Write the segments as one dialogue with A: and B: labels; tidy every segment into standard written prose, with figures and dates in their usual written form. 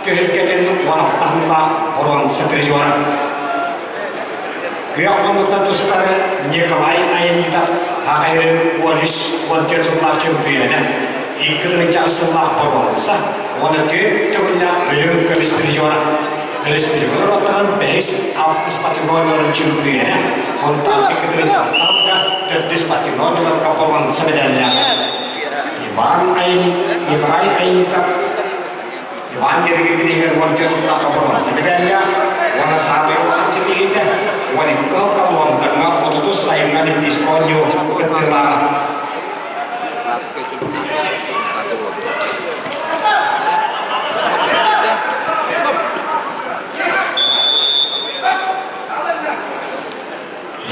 A: Tühülketin vanaqtahında oran sıkırıcıvara. Güyaqmınlıkta dostları Nikolay Ayını'da haqayrı 13-14 yıllar çömpüyene İkkıdığınca ısınlar borvansa onu tühülle ölüm kömüspürücüvara. Kömüspürücüvara otaran 5-6 patinolların çömpüyene ondan İkkıdığınca ısınlar 400 patinolların kapavansa bedeller. Nikolay Ayını'da Ivan yerine 14 yıllar kapavansa bedeller. Ona sabi olan sedihide, ona kalkalonlarına 30 sayımların diskonyo kıtırlara.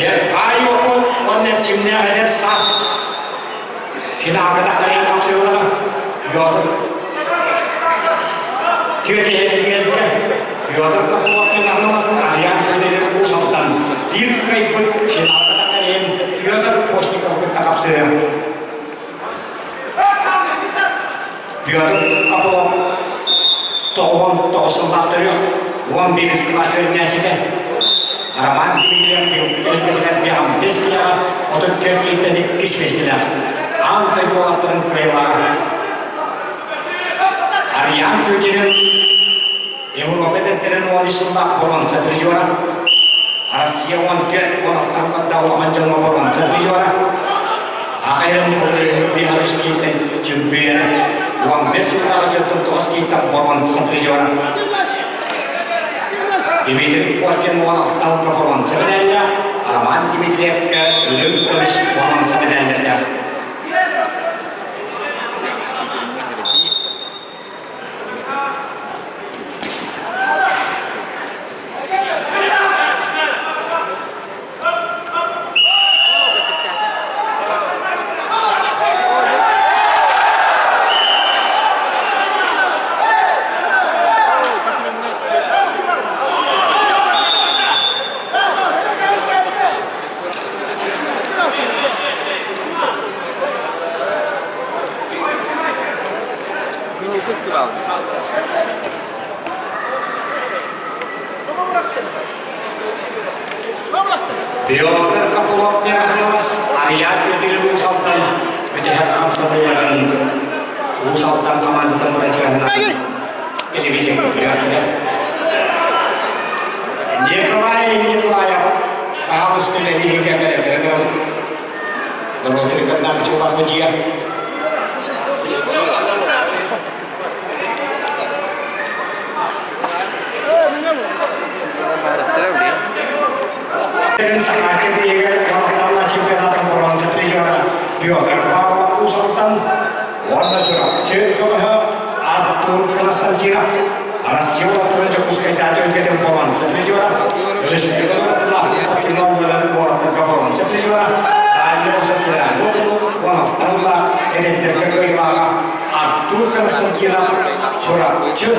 A: Ayokun onun cimne eder sas. Hinakada kayın kapsıyorlar. Yodur. Kötü hep geldi. Yodur kapılarının anlamasını arayan kötüleri usaltan. Bir kayıpıt hinakada kayın. Yodur poşnikov kıtta kapsıyor. Yodur kapılar toğusıldaktır yok. 11 istikasörün neside. Araman diliyle büyük elbetler bir 15 milyar, 34 gittedik kişmesiler. Anta yolakların kıyıları. Arayan kötünün Evropa'detlerin oğluşunda borvansa prijora. Arasya 14-16'da dağlaman canma borvansa prijora. Akayırın kuruluyunu bir halış giyten cümbüyene. 15 yıllarca tuttuğuz giyten borvansa prijora. Dimitri Korkin olan aptal kapavansa bedeller, Arman Dimitriev'e ölüm kılıç kapavansa bedellerler. Diyorlar kapılar merahlas, ayat yedirin usaltan, ötehat kamsalayların usaltan kamandan meracağına televizyon görüyorlar. Nikolay, pahalı üstüne diye geldiler. Lalu terkena kecoba ujian. Dan sengaja dia kalau nasional temporan setriora biar bawa usultan warna surat ceklah atur kelastan Cina arasio aturan jokus kaitado ke temporan setriora oleh sebab telah disepakati dalam warna temporan setriora dan usulan warna Allah edit terkailah atur kelastan Cina surat cek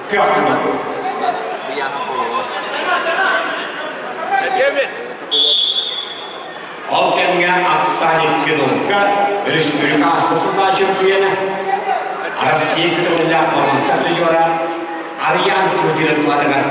A: biar Altemga afsanik genolka Respublika Asmasında şempiyene Arasiye ketemulla orang satu juara Aryan Tudiran Tuadagar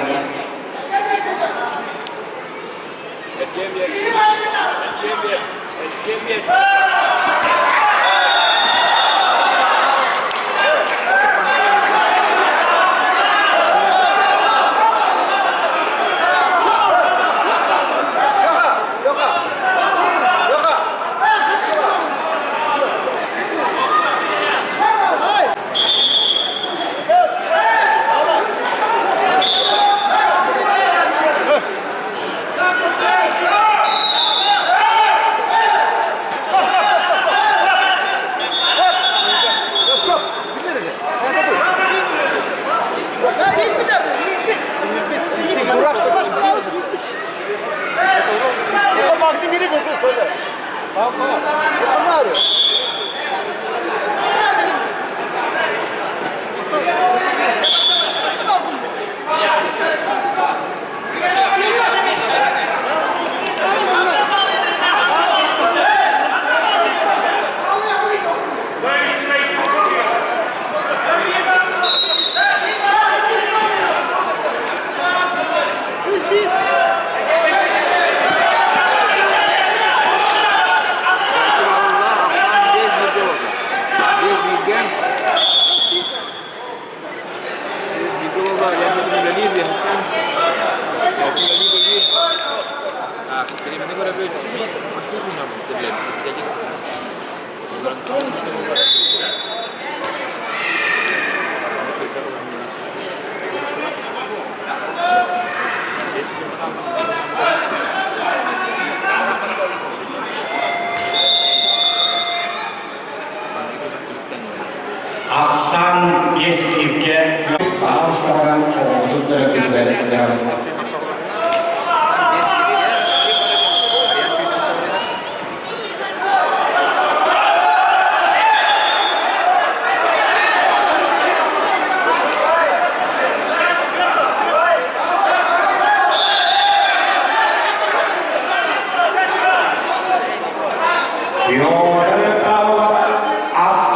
A: Gerard.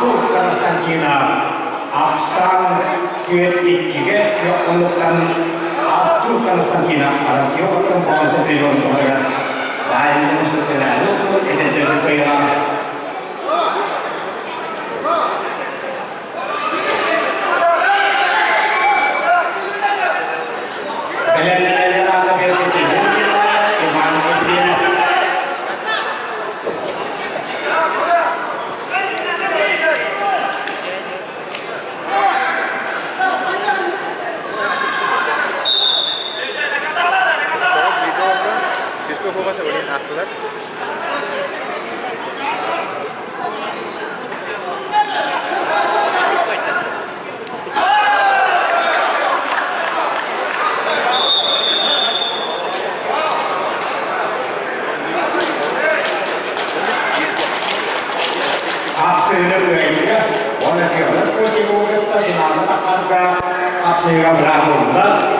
A: Arthur Konstantina Afsan Kuet Ikige menemukan Arthur Konstantina Arasio perempuan superior untuk dengan lain yang sudah lalu identitas saya
B: After that,
A: Apsega berlaku,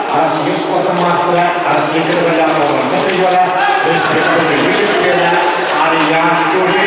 A: Asius Otomaster, Asius berlaku, tapi juga respect untuk Yusuf Beda, Arya Juri.